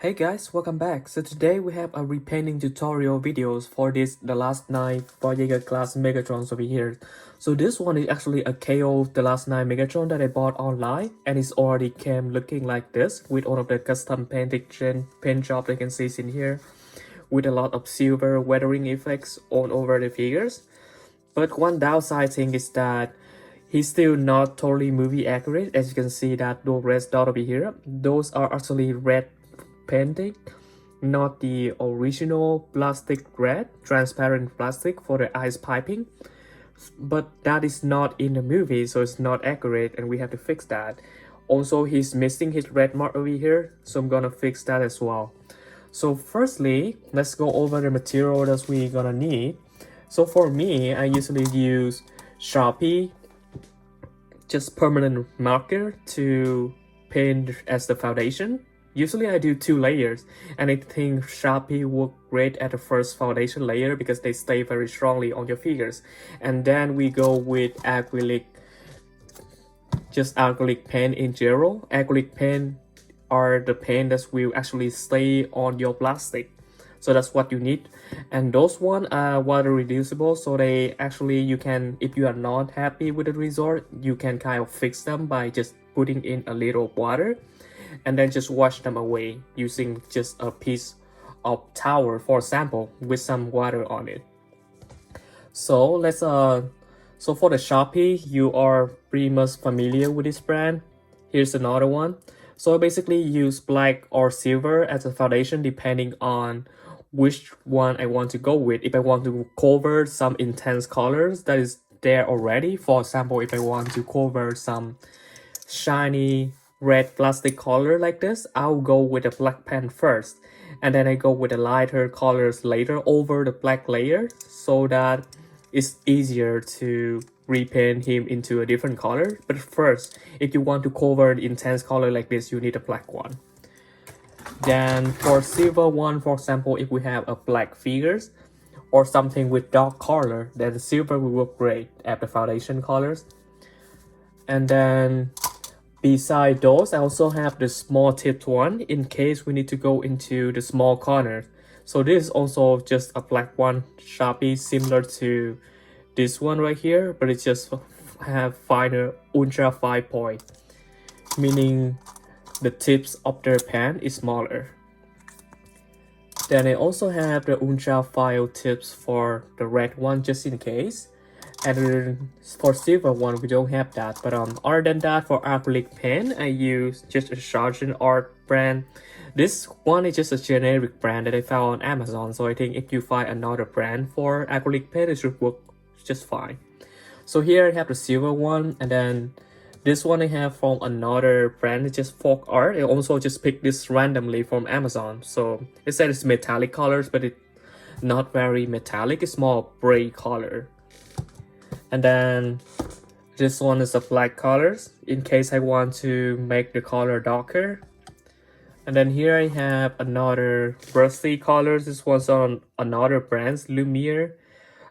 Hey guys, welcome back. So today we have a repainting tutorial videos for this The Last Night Voyager class Megatrons over here. So this one is actually a KO The Last Night Megatron that I bought online, and it's already came looking like this with all of the custom paint job that you can see in here with a lot of silver weathering effects all over the figures. But one downside thing is that he's still not totally movie accurate. As you can see that those red dot over here, those are actually red painting, not the original plastic red transparent plastic for the ice piping, but that is not in the movie, so it's not accurate and we have to fix that. Also, he's missing his red mark over here, so I'm gonna fix that as well. So firstly, let's go over the material that we're gonna need. So for me, I usually use Sharpie, just permanent marker, to paint as the foundation. Usually I do 2 layers, and I think Sharpie work great at the first foundation layer because they stay very strongly on your figures. And then we go with acrylic, just acrylic paint in general. Acrylic paint are the paint that will actually stay on your plastic. So that's what you need. And those one are water reducible, so they actually, you can, if you are not happy with the result, you can kind of fix them by just putting in a little water and then just wash them away using just a piece of towel, for example, with some water on it. So let's so for the Sharpie, you are pretty much familiar with this brand. Here's another one. So I basically use black or silver as a foundation depending on which one I want to go with. If I want to cover some intense colors that is there already, for example, if I want to cover some shiny red plastic color like this, I'll go with a black pen first, and then I go with the lighter colors later over the black layer, so that it's easier to repaint him into a different color. But first, if you want to cover an intense color like this, you need a black one. Then for silver one, for example, if we have a black figures or something with dark color, then silver will work great at the foundation colors. And then beside those, I also have the small tipped one in case we need to go into the small corners. So this is also just a black one, Sharpie, similar to this one right here, but it just have finer ultra fine point, meaning the tips of their pen is smaller. Then I also have the ultra fine tips for the red one just in case. And for silver one, we don't have that. But other than that, for acrylic paint, I use just a Sergeant Art brand. This one is just a generic brand that I found on Amazon. So I think if you find another brand for acrylic paint, it should work just fine. So here I have the silver one, and then this one I have from another brand, it's just Folk Art. I also just picked this randomly from Amazon. So it said it's metallic colors, but it's not very metallic. It's more gray color. And then this one is a black colors in case I want to make the color darker. And then here I have another brushy colors. This one's on another brand's Lumiere.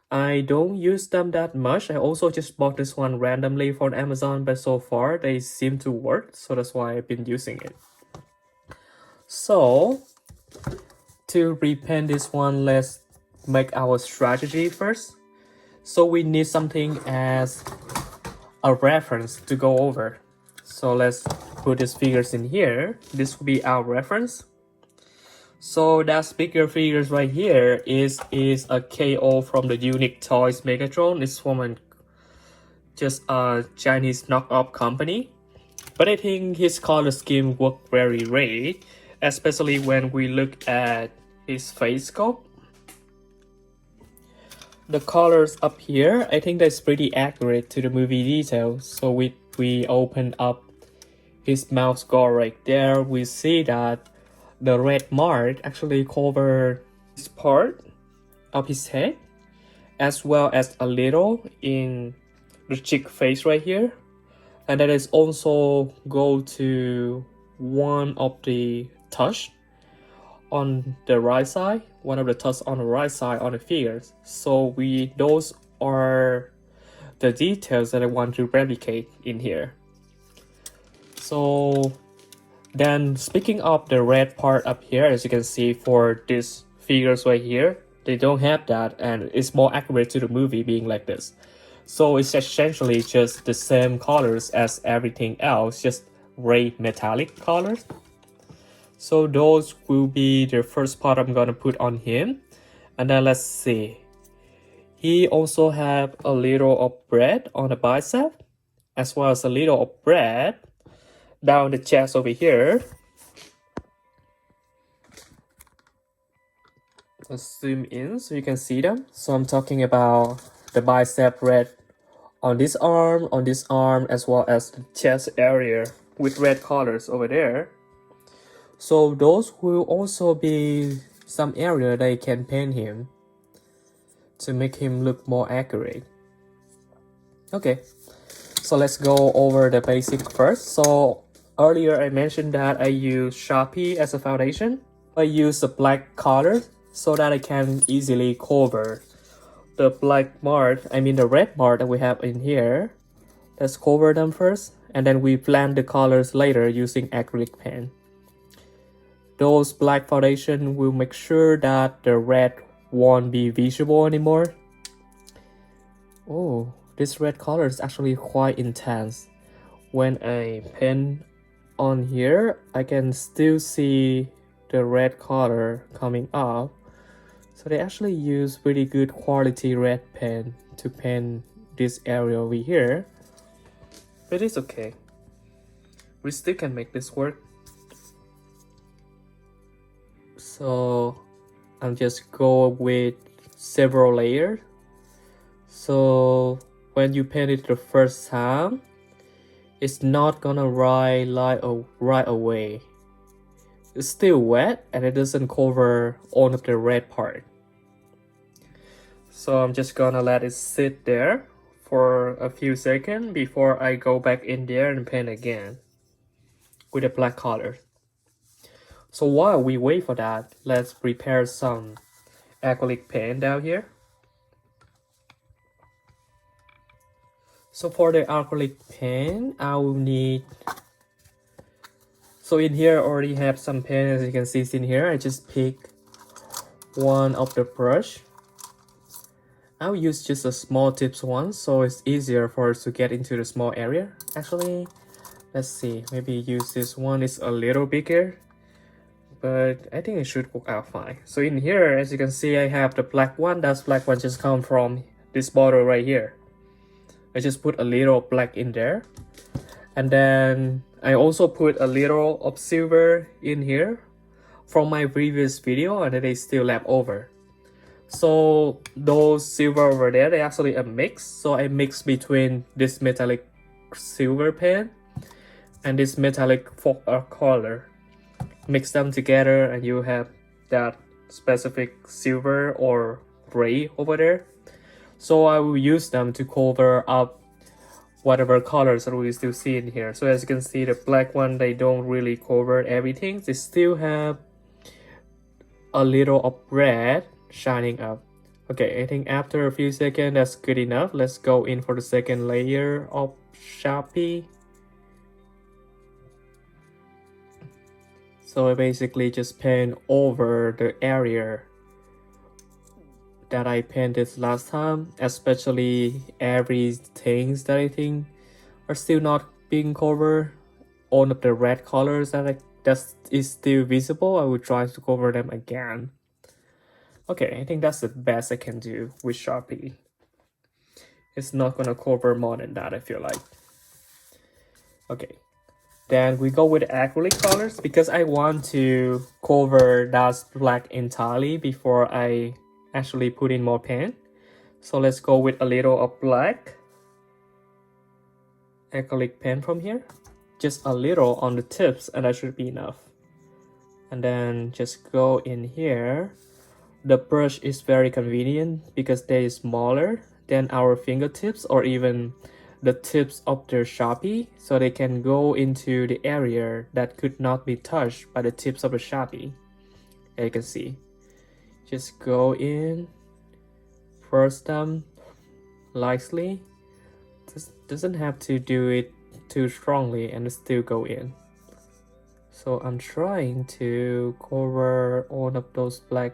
I don't use them that much. I also just bought this one randomly from Amazon, but so far they seem to work, so that's why I've been using it. So to repaint this one, let's make our strategy first. So we need something as a reference to go over. So let's put these figures in here. This will be our reference. So that bigger figures right here is a KO from the Unique Toys Megatron. It's from just a Chinese knockoff company. But I think his color scheme worked very great, especially when we look at his face sculpt. The colors up here, I think that's pretty accurate to the movie details. So we open up his mouth scar right there, we see that the red mark actually cover this part of his head, as well as a little in the cheek face right here. And that is also go to one of the touch on the right side, one of the touch on the right side on the figures. So those are the details that I want to replicate in here. So Then speaking of the red part up here, as you can see for these figures right here, they don't have that, and it's more accurate to the movie being like this. So it's essentially just the same colors as everything else, just gray metallic colors. So those will be the first part I'm gonna put on him. And then let's see. He also have a little of red on the bicep, as well as a little of red down the chest over here. Let's zoom in so you can see them. So I'm talking about the bicep red on this arm, as well as the chest area with red colors over there. So those will also be some area that you can paint him to make him look more accurate. Okay, so let's go over the basic first. So earlier I mentioned that I use Sharpie as a foundation. I use the black color so that I can easily cover the black mark, the red mark that we have in here. Let's cover them first, and then we blend the colors later using acrylic paint. Those black foundation will make sure that the red won't be visible anymore. Oh, this red color is actually quite intense. When I paint on here, I can still see the red color coming up. So they actually use really good quality red paint to paint this area over here. But it's okay. We still can make this work. So I'm just go with several layers. So when you paint it the first time, it's not gonna dry right away. It's still wet and it doesn't cover all of the red part. So I'm just gonna let it sit there for a few seconds before I go back in there and paint again with a black color. So while we wait for that, let's prepare some acrylic paint down here. So for the acrylic paint, I will need... So in here I already have some paint, as you can see in here. I just pick one of the brush. I'll use just a small tips one, so it's easier for us to get into the small area. Actually, let's see, maybe use this one. It's a little bigger, but I think it should work out fine. So in here, as you can see, I have the black one. That black one just come from this bottle right here. I just put a little black in there. And then I also put a little of silver in here from my previous video, and then they still left over. So those silver over there, they actually a mix. So I mix between this metallic silver paint and this metallic color. Mix them together and you have that specific silver or gray over there. So I will use them to cover up whatever colors that we still see in here. So as you can see, the black one, they don't really cover everything. They still have a little of red shining up. Okay, I think after a few seconds, that's good enough. Let's go in for the second layer of Sharpie. So I basically just paint over the area that I painted last time, especially everything that I think are still not being covered. All of the red colors that is still visible, I will try to cover them again. Okay, I think that's the best I can do with Sharpie. It's not gonna cover more than that, I feel like. Okay, then we go with acrylic colors because I want to cover that black entirely before I actually put in more paint. So let's go with a little of black acrylic paint from here. Just a little on the tips and that should be enough. And then just go in here. The brush is very convenient because they are smaller than our fingertips or even the tips of the Sharpie, so they can go into the area that could not be touched by the tips of the Sharpie. As you can see, just go in, press them lightly. Just doesn't have to do it too strongly and still go in. So I'm trying to cover all of those black,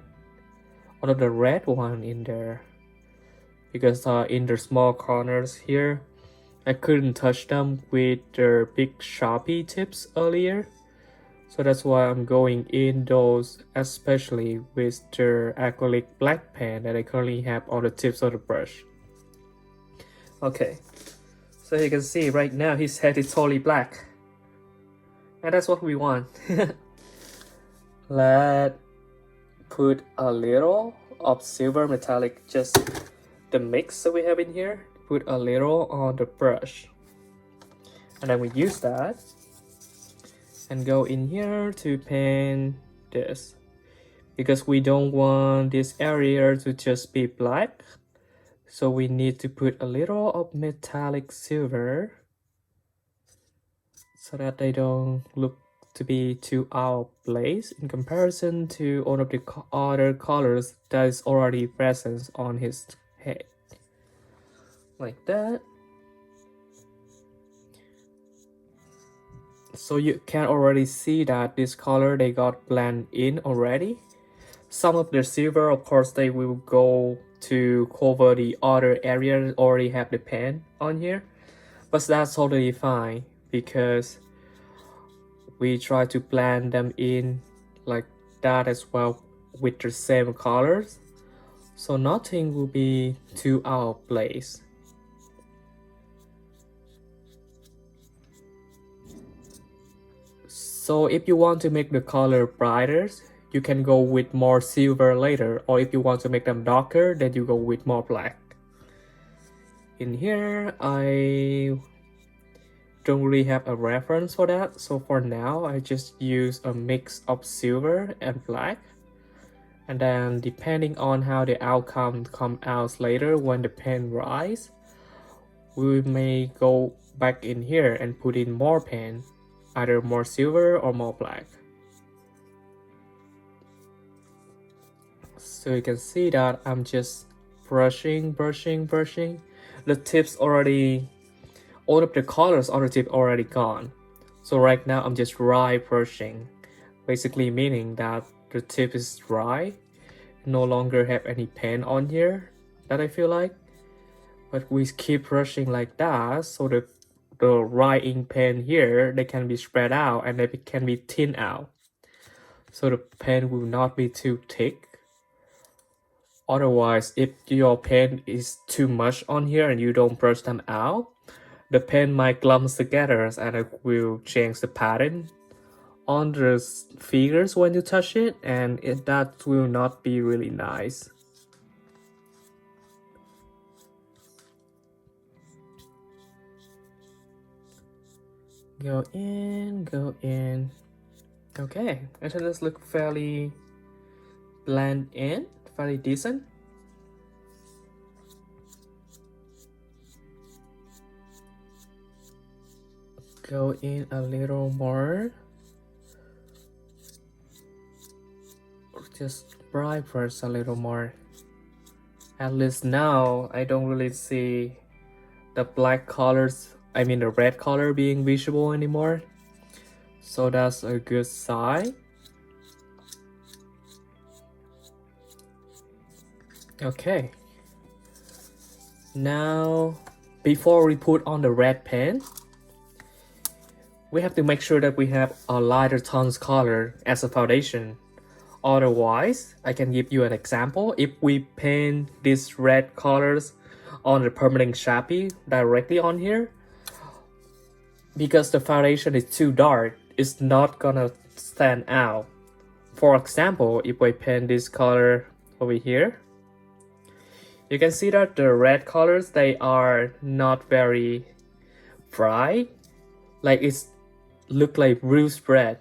all of the red one in there, because in the small corners here I couldn't touch them with the big Sharpie tips earlier. So that's why I'm going in those, especially with the acrylic black pen that I currently have on the tips of the brush. Okay, so you can see right now his head is totally black. And that's what we want. Let's put a little of silver metallic, just the mix that we have in here. Put a little on the brush. And then we use that and go in here to paint this, because we don't want this area to just be black, so we need to put a little of metallic silver so that they don't look to be too out of place in comparison to all of the other colors that is already present on his head, like that. So you can already see that this color they got blend in already. Some of the silver, of course, they will go to cover the other area that already have the pen on here, but that's totally fine because we try to blend them in like that as well with the same colors, so nothing will be too out of place. So if you want to make the color brighter, you can go with more silver later, or if you want to make them darker, then you go with more black. In here, I don't really have a reference for that, so for now, I just use a mix of silver and black. And then depending on how the outcome comes out later when the pen dries, we may go back in here and put in more pen, either more silver or more black. So you can see that I'm just brushing. The tips already, all of the colors on the tip already gone. So right now I'm just dry brushing, basically meaning that the tip is dry, no longer have any pen on here that I feel like. But we keep brushing like that, so the dry ink pen here, they can be spread out and they can be thinned out, so the pen will not be too thick. Otherwise, if your pen is too much on here and you don't brush them out, the pen might clump together and it will change the pattern on the figures when you touch it, and that will not be really nice. Go in. Okay, I think this looks fairly blend in, fairly decent. Go in a little more. Just bright first a little more. At least now I don't really see the black colors, I mean the red color being visible anymore. So that's a good sign. Okay. Now, before we put on the red pen, we have to make sure that we have a lighter tones color as a foundation. Otherwise, I can give you an example. If we paint these red colors on the permanent Sharpie directly on here, because the foundation is too dark, it's not gonna stand out. For example, if we paint this color over here, you can see that the red colors, they are not very bright. Like it's look like bruised red.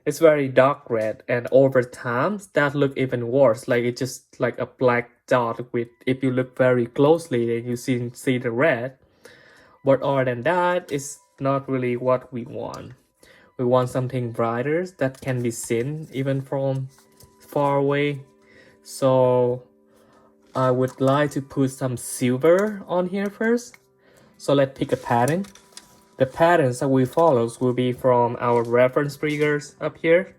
It's very dark red, and over time that look even worse. Like it's just like a black dot with, if you look very closely, then you see the red. But other than that, it's not really what we want. We want something brighter that can be seen even from far away. So I would like to put some silver on here first. So let's pick a pattern. the patterns that we follow will be from our reference triggers up here.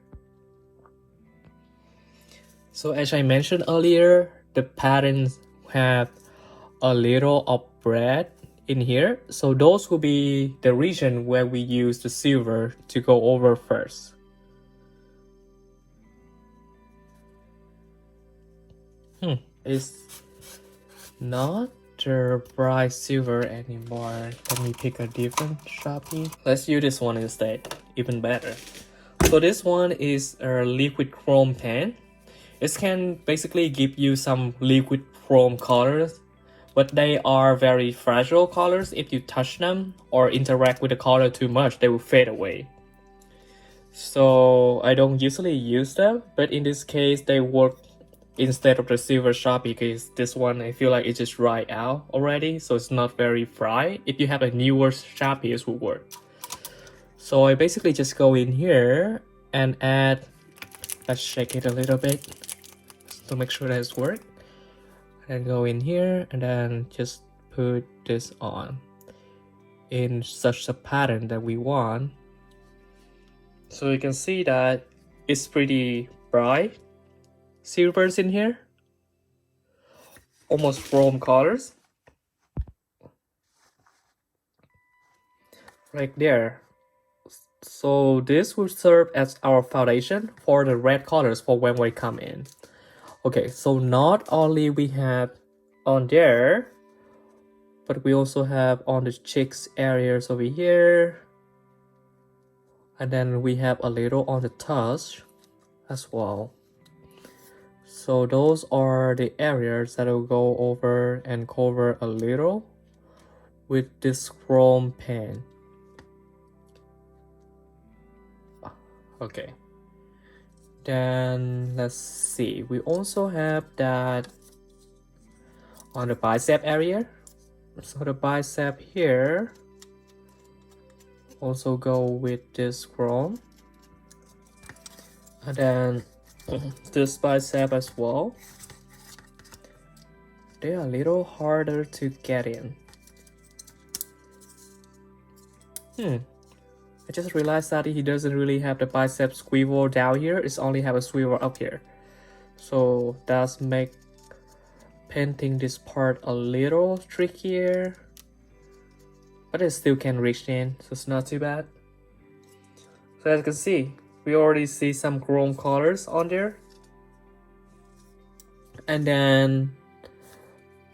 So as I mentioned earlier, the patterns have a little of red in here. So those will be the region where we use the silver to go over first. It's not the bright silver anymore. Let me pick a different Sharpie. Let's use this one instead, even better. So this one is a liquid chrome pen. It can basically give you some liquid chrome colors, but they are very fragile colors. If you touch them or interact with the color too much, they will fade away. So I don't usually use them, but in this case they work instead of the silver Sharpie, because this one I feel like it just dried out already, so it's not very bright. If you have a newer Sharpie, it will work. So I basically just go in here and add, let's shake it a little bit to make sure that it's work. And go in here and then just put this on in such a pattern that we want. So you can see that it's pretty bright silvers in here, almost chrome colors right there. So this will serve as our foundation for the red colors for when we come in. Okay, so not only we have on there, but we also have on the cheeks areas over here, and then we have a little on the touch as well. So those are the areas that will go over and cover a little with this chrome pen. Okay, then let's see, we also have that on the bicep area. So the bicep here also go with this chrome, and then this bicep as well. They are a little harder to get in. I just realized that he doesn't really have the bicep swivel down here, it's only have a swivel up here. So that's make painting this part a little trickier, but it still can reach in, so it's not too bad. So as you can see, we already see some chrome colors on there. And then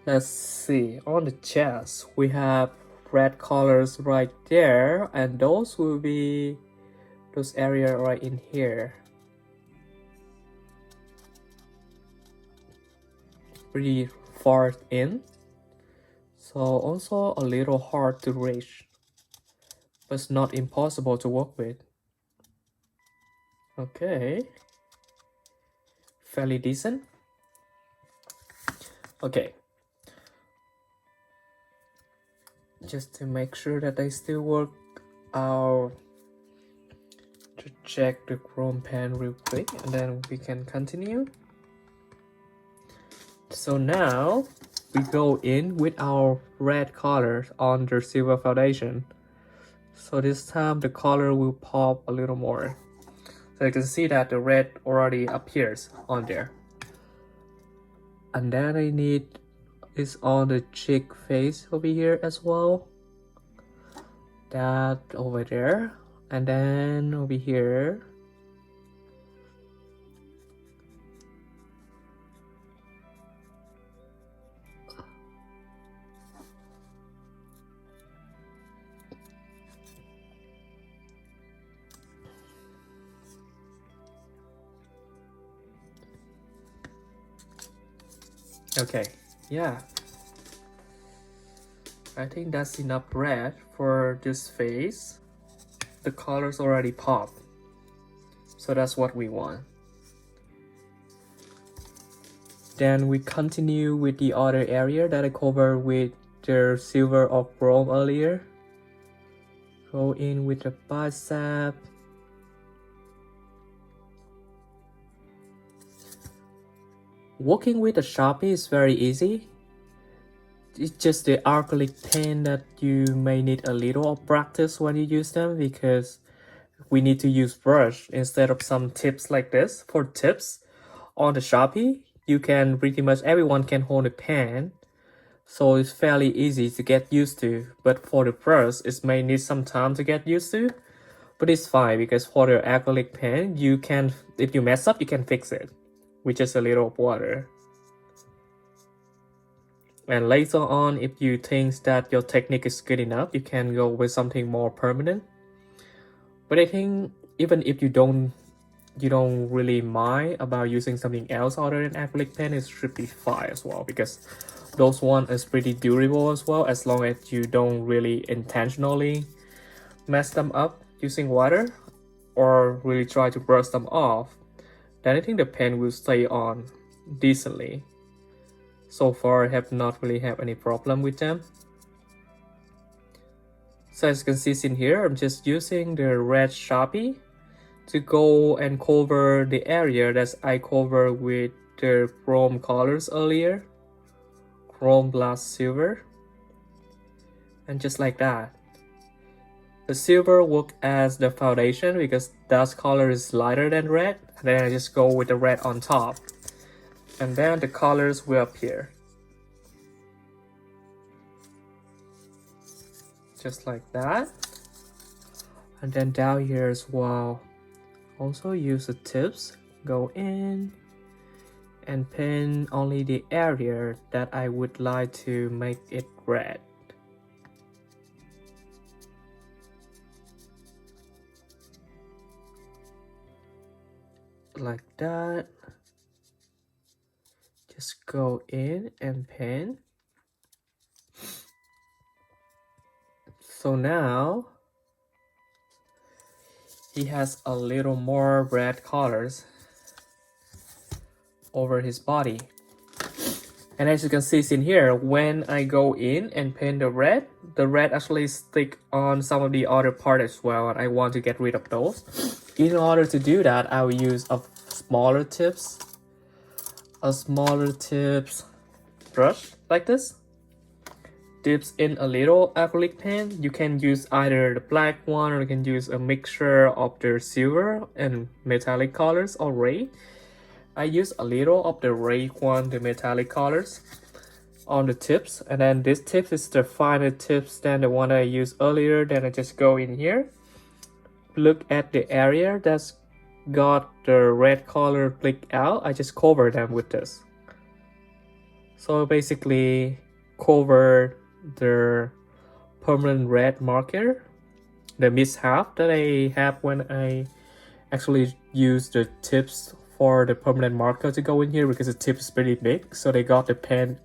let's see, on the chest we have red colors right there, and those will be those areas right in here. Pretty far in, so also a little hard to reach, but it's not impossible to work with. Okay, fairly decent. Okay, just to make sure that they still work, I'll to check the chrome pen real quick and then we can continue. So now we go in with our red color on the silver foundation. So this time the color will pop a little more. So you can see that the red already appears on there. And then I need is on the cheek face over here as well. That over there. And then over here. Okay, yeah. I think that's enough red for this face. The colors already pop. So that's what we want. Then we continue with the other area that I covered with the silver or chrome earlier. Go in with the bicep. Working with the Sharpie is very easy. it's just the acrylic paint that you may need a little of practice when you use them, because we need to use brush instead of some tips like this. For tips on the Shopee, you can pretty much everyone can hold a pen, so it's fairly easy to get used to. But for the brush, it may need some time to get used to, but it's fine because for the acrylic pen, you can, if you mess up, you can fix it with just a little of water. And later on, if you think that your technique is good enough, you can go with something more permanent. But I think even if you don't really mind about using something else other than acrylic pen, it should be fine as well, because those one is pretty durable as well, as long as you don't really intentionally mess them up using water or really try to brush them off. Then I think the pen will stay on decently. So far I have not really had any problem with them. So as you can see in here, I'm just using the red Sharpie to go and cover the area that I covered with the chrome colors earlier. Chrome plus silver. And just like that. The silver works as the foundation because that color is lighter than red. And then I just go with the red on top. And then the colors will appear. Just like that. And then down here as well, also use the tips, go in and paint only the area that I would like to make it red. Like that. Just go in and paint. So now he has a little more red colors over his body. And as you can see in here, when I go in and paint the red actually stick on some of the other part as well, and I want to get rid of those. In order to do that, I will use a smaller tips brush like this. Dips in a little acrylic paint. You can use either the black one, or you can use a mixture of the silver and metallic colors or red. I use a little of the red one, the metallic colors, on the tips, and then this tip is the finer tips than the one I used earlier. Then I just go in here, look at the area that's got the red color click out. I just cover them with this. So basically cover the permanent red marker, the mishap that I have when I actually use the tips for the permanent marker to go in here, because the tip is pretty big, so they got the pen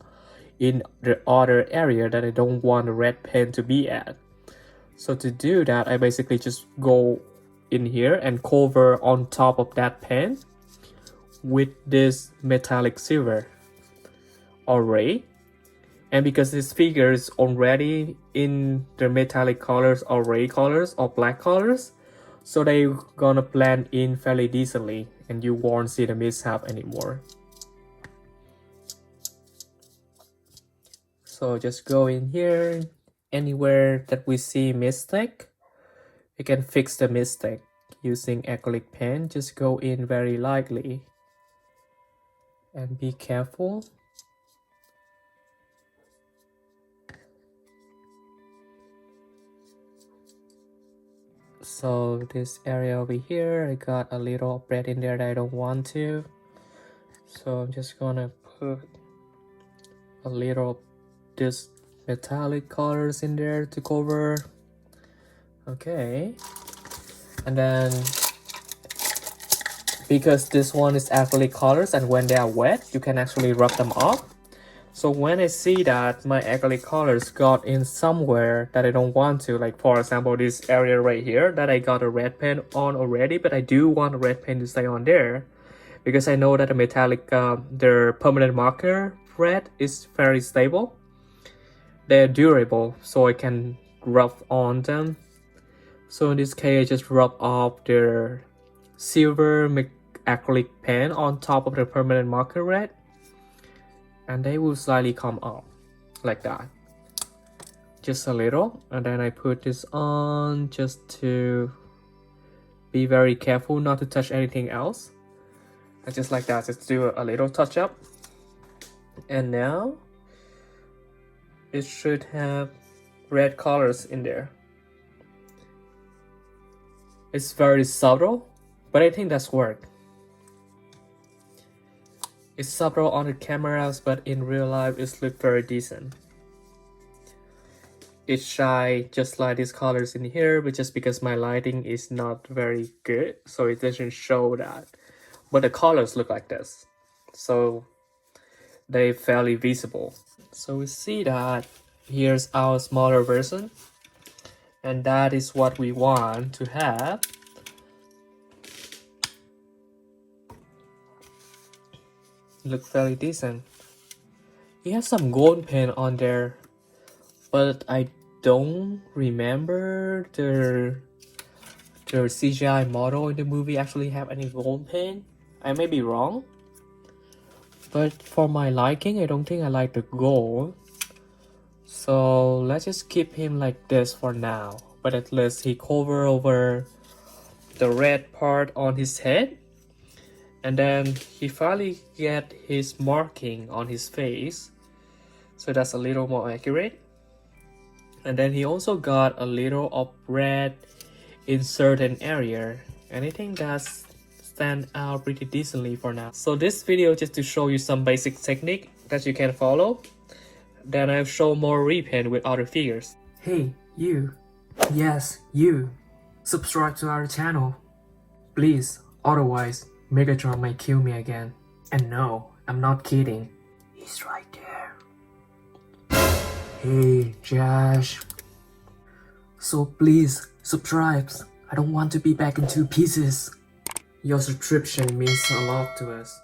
in the other area that I don't want the red pen to be at. So to do that, I basically just go in here and cover on top of that pen with this metallic silver or red. And because this figure is already in the metallic colors or red colors or black colors, so they're gonna blend in fairly decently and you won't see the mishap anymore. So just go in here, anywhere that we see mistake, we can fix the mistake using acrylic paint. Just go in very lightly and be careful. So this area over here, I got a little red in there that I don't want to. So I'm just gonna put a little this metallic colors in there to cover. Okay. And then because this one is acrylic colors, and when they are wet, you can actually rub them off. So when I see that my acrylic colors got in somewhere that I don't want to, like for example this area right here that I got a red pen on already, but I do want a red pen to stay on there, because I know that the metallic, the permanent marker red is very stable. They're durable, so I can rub on them. So in this case, I just rub off the silver acrylic pen on top of the permanent marker red, and they will slightly come up. like that, just a little. And then I put this on just to be very careful not to touch anything else. And just like that, just do a little touch up. And now it should have red colors in there. It's very subtle, but I think that's work. It's subtle on the cameras, but in real life it looks very decent. It's shy just like these colors in here, but just because my lighting is not very good, so it doesn't show that. But the colors look like this, so they're fairly visible. So we see that here's our smaller version, and that is what we want to have. Look fairly decent. He has some gold paint on there, but I don't remember the CGI model in the movie actually have any gold paint. I may be wrong, but for my liking, I don't think I like the gold. So let's just keep him like this for now. But at least he cover over the red part on his head. And then he finally get his marking on his face. So that's a little more accurate. And then he also got a little of red in certain area. And I think that's stand out pretty decently for now. So this video just to show you some basic technique that you can follow. Then I'll show more repaint with other figures. Hey, you. Yes, you. Subscribe to our channel. Please, otherwise, Megatron might kill me again. And no, I'm not kidding. He's right there. Hey, Josh. So please, subscribe. I don't want to be back in 2 pieces. Your subscription means a lot to us.